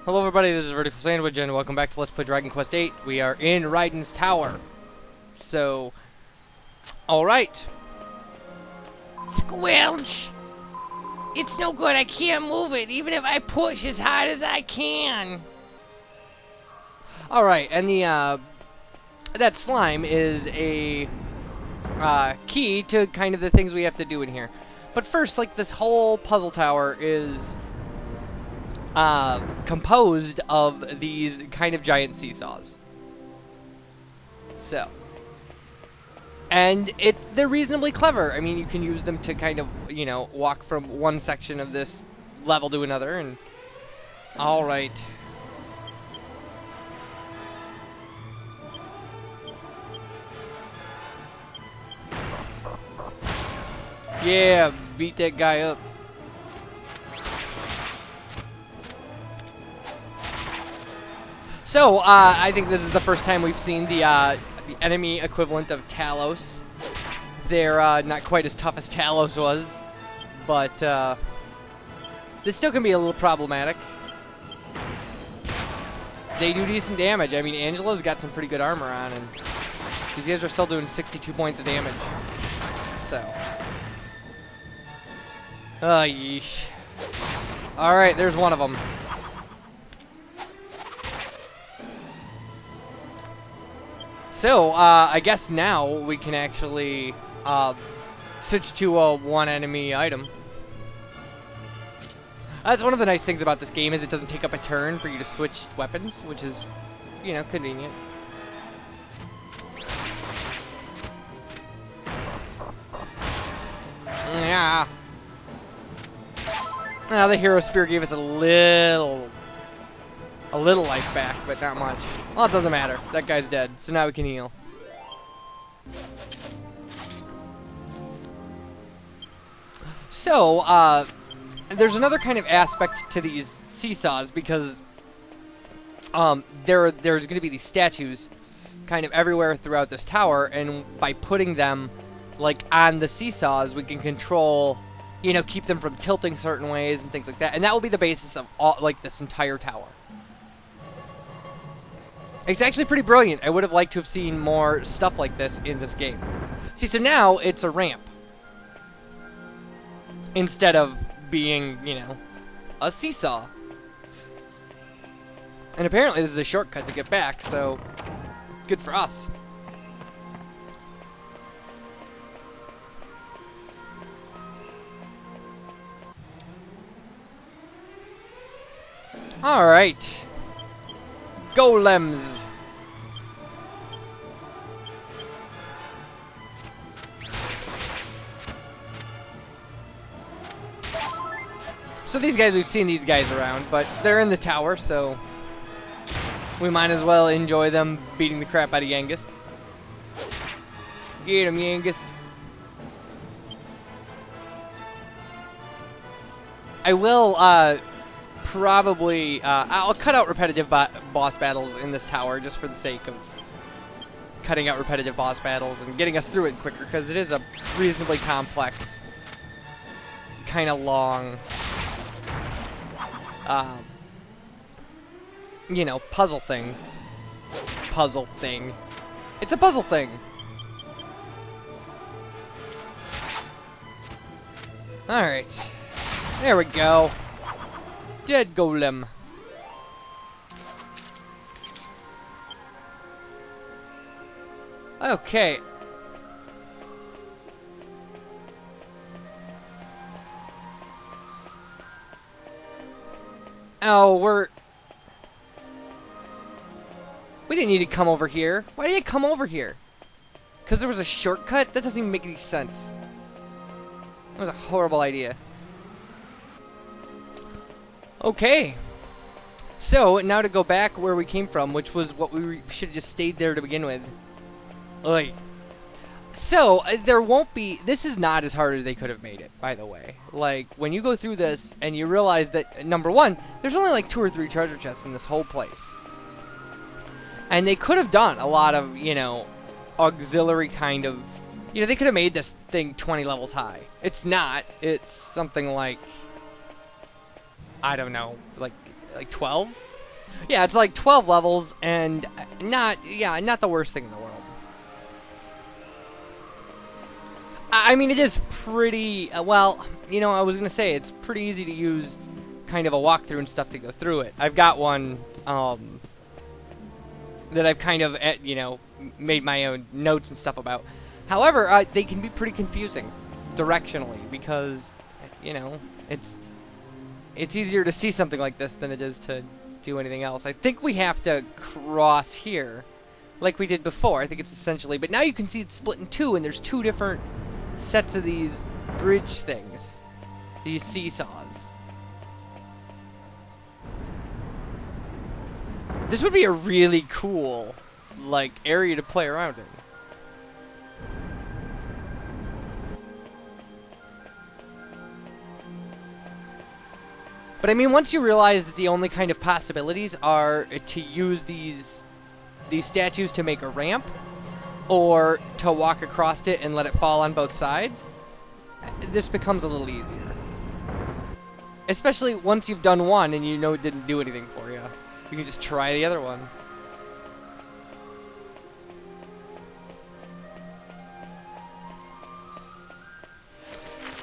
Hello everybody, this is VerticalSandwich and welcome back to Let's Play Dragon Quest VIII. We are in Rydon's Tower. So, alright. Squelch! It's no good, I can't move it, even if I push as hard as I can. Alright, and that slime is a key to kind of the things we have to do in here. But first, like, this whole puzzle tower is composed of these kind of giant seesaws. So, and they're reasonably clever. I mean, you can use them to kind of, you know, walk from one section of this level to another. And all right. Yeah, beat that guy up. So, I think this is the first time we've seen the enemy equivalent of Talos. They're not quite as tough as Talos was, but this still can be a little problematic. They do decent damage. I mean, Angelo's got some pretty good armor on, and these guys are still doing 62 points of damage. So, yeesh. All right, there's one of them. So, I guess now we can actually switch to a one enemy item. That's one of the nice things about this game, is it doesn't take up a turn for you to switch weapons, which is, you know, convenient. Yeah. Now the hero spear gave us a little life back, but not much. Well, it doesn't matter. That guy's dead, so now we can heal. So, there's another kind of aspect to these seesaws, because there's going to be these statues kind of everywhere throughout this tower, and by putting them like on the seesaws, we can control, you know, keep them from tilting certain ways and things like that. And that will be the basis of all, like, this entire tower. It's actually pretty brilliant. I would have liked to have seen more stuff like this in this game. See, so now it's a ramp instead of being, you know, a seesaw. And apparently this is a shortcut to get back, so good for us. Alright. Golems. So these guys, we've seen these guys around, but they're in the tower, so we might as well enjoy them beating the crap out of Yangus. Get him, Yangus. I will, probably, I'll cut out repetitive boss battles in this tower just for the sake of cutting out repetitive boss battles and getting us through it quicker, because it is a reasonably complex, kind of long, you know, puzzle thing. It's a puzzle thing. Alright. There we go. Dead golem. Okay. Oh, we didn't need to come over here. Why did it come over here? Because there was a shortcut? That doesn't even make any sense. That was a horrible idea. Okay. So, now to go back where we came from, which was what we should have just stayed there to begin with. Oy. So, there won't be... This is not as hard as they could have made it, by the way. Like, when you go through this and you realize that, number one, there's only like 2 or 3 treasure chests in this whole place. And they could have done a lot of, you know, auxiliary kind of... You know, they could have made this thing 20 levels high. It's not. It's something like... I don't know, like 12? Yeah, it's like 12 levels, and not the worst thing in the world. I mean, it is pretty, well, you know, I was going to say, it's pretty easy to use kind of a walkthrough and stuff to go through it. I've got one, that I've kind of, you know, made my own notes and stuff about. However, they can be pretty confusing directionally because, you know, it's easier to see something like this than it is to do anything else. I think we have to cross here like we did before. I think it's essentially, but now you can see it's split in two, and there's two different sets of these bridge things, these seesaws. This would be a really cool, like, area to play around in. But I mean, once you realize that the only kind of possibilities are to use these statues to make a ramp, or to walk across it and let it fall on both sides, this becomes a little easier. Especially once you've done one and you know it didn't do anything for you. You can just try the other one.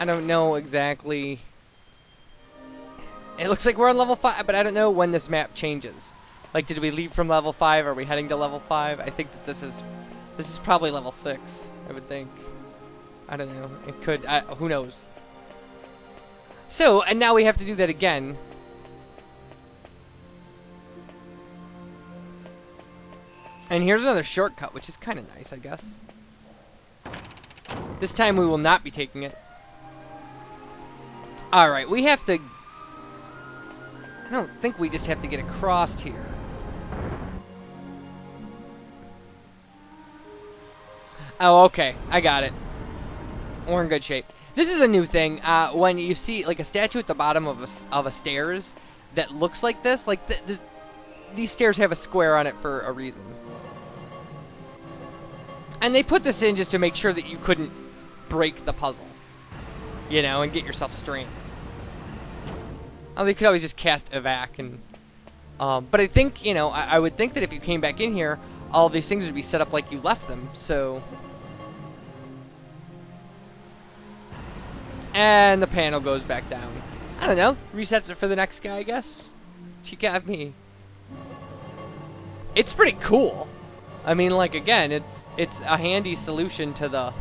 I don't know exactly. It looks like we're on level 5, but I don't know when this map changes. Like, did we leave from level 5? Are we heading to level 5? I think that this is probably level 6, I would think. I don't know. It could. Who knows? So, and now we have to do that again. And here's another shortcut, which is kind of nice, I guess. This time we will not be taking it. Alright, we have to... I don't think we just have to get across here. Oh, okay. I got it. We're in good shape. This is a new thing. When you see like a statue at the bottom of a stairs that looks like this, like these stairs have a square on it for a reason. And they put this in just to make sure that you couldn't break the puzzle, you know, and get yourself strained. Oh, they could always just cast evac and... but I think, you know, I would think that if you came back in here, all of these things would be set up like you left them, so... And the panel goes back down. I don't know. Resets it for the next guy, I guess. She got me. It's pretty cool. I mean, like, again, it's a handy solution to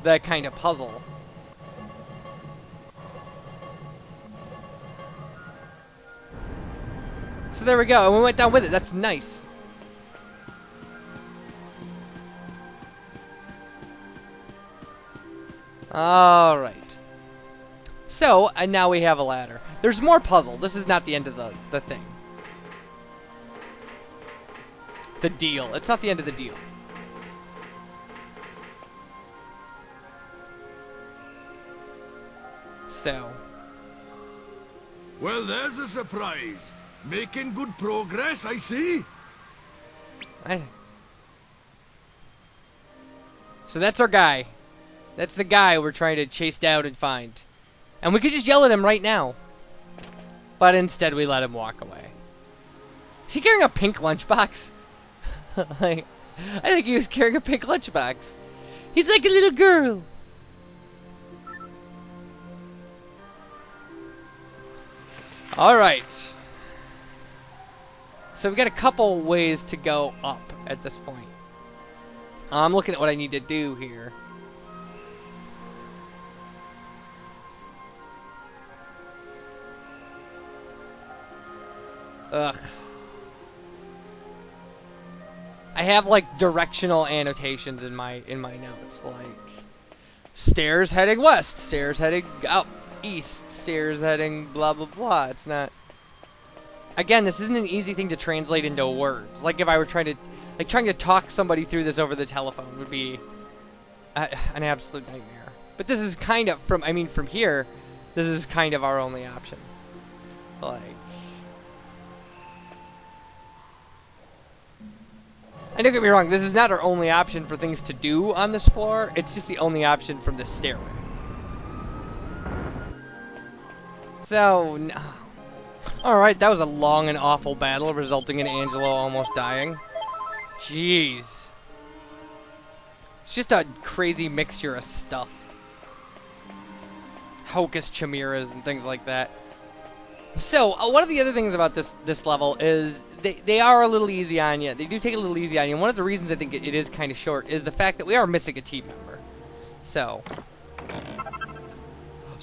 that kind of puzzle. So there we go, and we went down with it. That's nice. Alright. So, and now we have a ladder. There's more puzzle. This is not the end of the thing. The deal. It's not the end of the deal. So. Well, there's a surprise. Making good progress, I see. So that's our guy. That's the guy we're trying to chase down and find. And we could just yell at him right now. But instead we let him walk away. Is he carrying a pink lunchbox? I think he was carrying a pink lunchbox. He's like a little girl. Alright. So we've got a couple ways to go up at this point. I'm looking at what I need to do here. Ugh. I have like directional annotations in my notes, like stairs heading west, stairs heading up east, stairs heading blah blah blah. It's not. Again, this isn't an easy thing to translate into words. Like if I were trying to talk somebody through this over the telephone would be an absolute nightmare. But this is kind of from here, this is kind of our only option. Like. And don't get me wrong, this is not our only option for things to do on this floor. It's just the only option from this stairway. So, no. Alright, that was a long and awful battle, resulting in Angelo almost dying. Jeez. It's just a crazy mixture of stuff. Hocus chimeras and things like that. So, one of the other things about this level is they are a little easy on you. They do take a little easy on you. And one of the reasons I think it is kind of short is the fact that we are missing a team member. So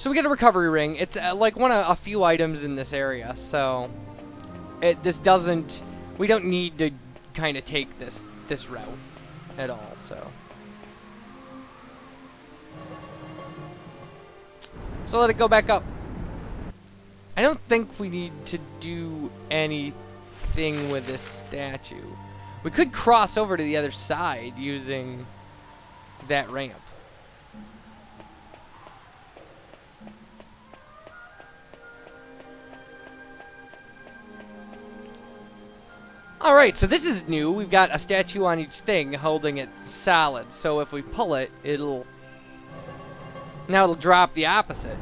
we get a recovery ring. It's like one of a few items in this area. So we don't need to kind of take this route at all. So let it go back up. I don't think we need to do anything with this statue. We could cross over to the other side using that ramp. Alright, so this is new. We've got a statue on each thing holding it solid. So if we pull it, it'll drop the opposite.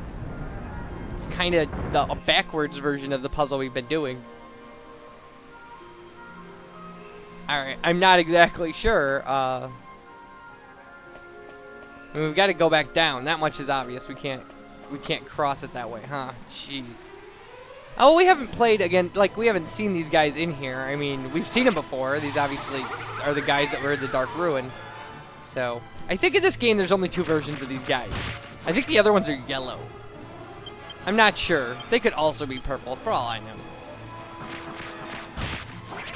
It's kind of a backwards version of the puzzle we've been doing. Alright, I'm not exactly sure. I mean, we've got to go back down. That much is obvious. We can't cross it that way, huh? Jeez. Oh, we haven't played again. Like, we haven't seen these guys in here. I mean, we've seen them before. These obviously are the guys that were in the Dark Ruin. So, I think in this game there's only 2 versions of these guys. I think the other ones are yellow. I'm not sure. They could also be purple, for all I know.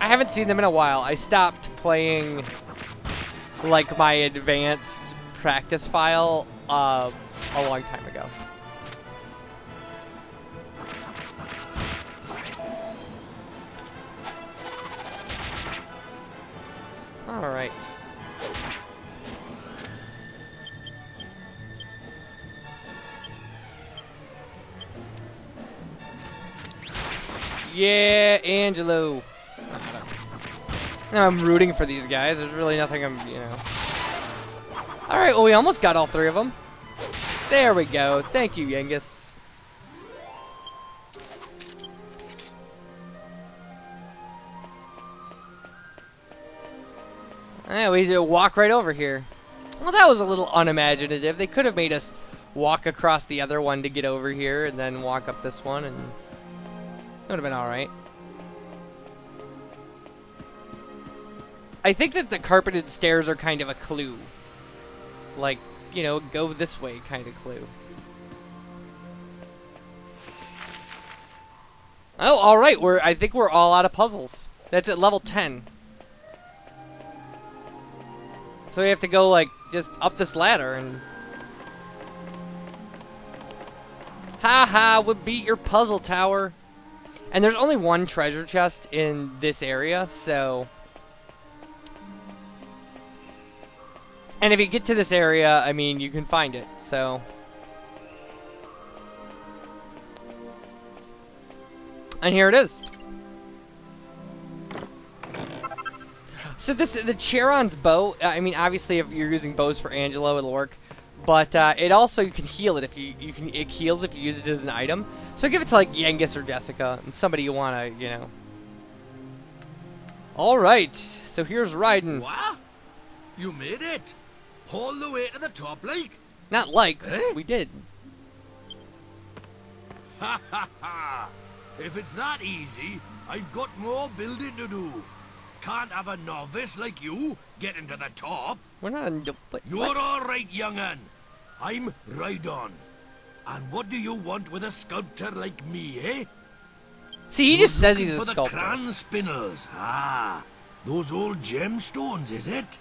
I haven't seen them in a while. I stopped playing, like, my advanced practice file a long time ago. Alright. Yeah, Angelo. I'm rooting for these guys. There's really nothing Alright, well, we almost got all 3 of them. There we go. Thank you, Yengus. Yeah, we just walk right over here. Well, that was a little unimaginative. They could have made us walk across the other one to get over here and then walk up this one, and it would have been alright. I think that the carpeted stairs are kind of a clue. Like, go this way kind of clue. Oh, alright. I think we're all out of puzzles. That's at level 10. So we have to go, like, just up this ladder and... Ha-ha, we beat your puzzle tower. And there's only 1 treasure chest in this area, so... And if you get to this area, I mean, you can find it, so... And here it is. So the Cheiron's bow, I mean, obviously if you're using bows for Angelo, it'll work. But it also, you can heal it if it heals if you use it as an item. So give it to, like, Yengus or Jessica, and somebody you want to, Alright, so here's Rydon. What? You made it? All the way to the top, like? Not like, we did. Ha ha ha! If it's that easy, I've got more building to do. Can't have a novice like you getting to the top. We're not in... You're alright, young'un. I'm Rydon. And what do you want with a sculptor like me, eh? See, he just says he's a for sculptor. The cran spinners. Ah, those old gemstones, is it?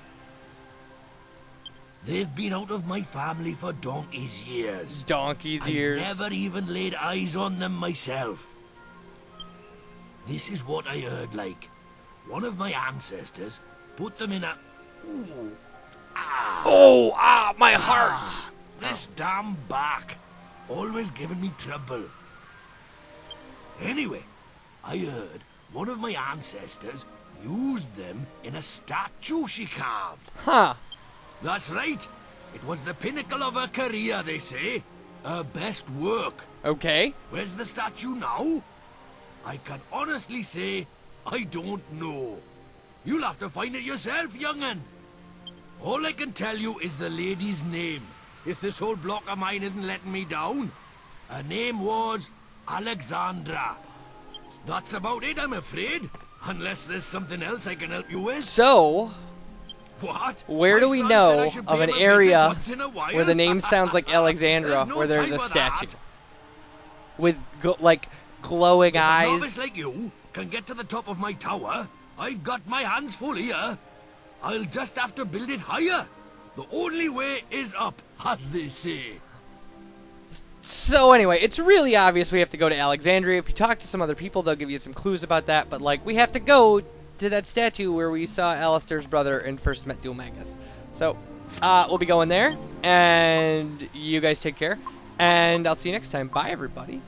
They've been out of my family for donkey's years. Donkey's years. I never even laid eyes on them myself. This is what I heard, like. One of my ancestors put them in a... Ooh. Ah. Oh, my heart. Ah, this damn back. Always giving me trouble. Anyway, I heard one of my ancestors used them in a statue she carved. Huh. That's right. It was the pinnacle of her career, they say. Her best work. Okay. Where's the statue now? I can honestly say I don't know. You'll have to find it yourself, young'un. All I can tell you is the lady's name, if this whole block of mine isn't letting me down. Her name was Alexandra. That's about it, I'm afraid. Unless there's something else I can help you with. So, What? where do My we son know said I should of pay an him a visit area once in a while. where the name sounds like Alexandra, no where there's time a for statue that. with like glowing If a novice eyes? like you can get to the top of my tower, I've got my hands full here. I'll just have to build it higher. The only way is up, as they say. So anyway, it's really obvious we have to go to Alexandria. If you talk to some other people, they'll give you some clues about that. But like, we have to go to that statue where we saw Alistair's brother and first met Duomagus. So we'll be going there, and you guys take care, and I'll see you next time. Bye, everybody.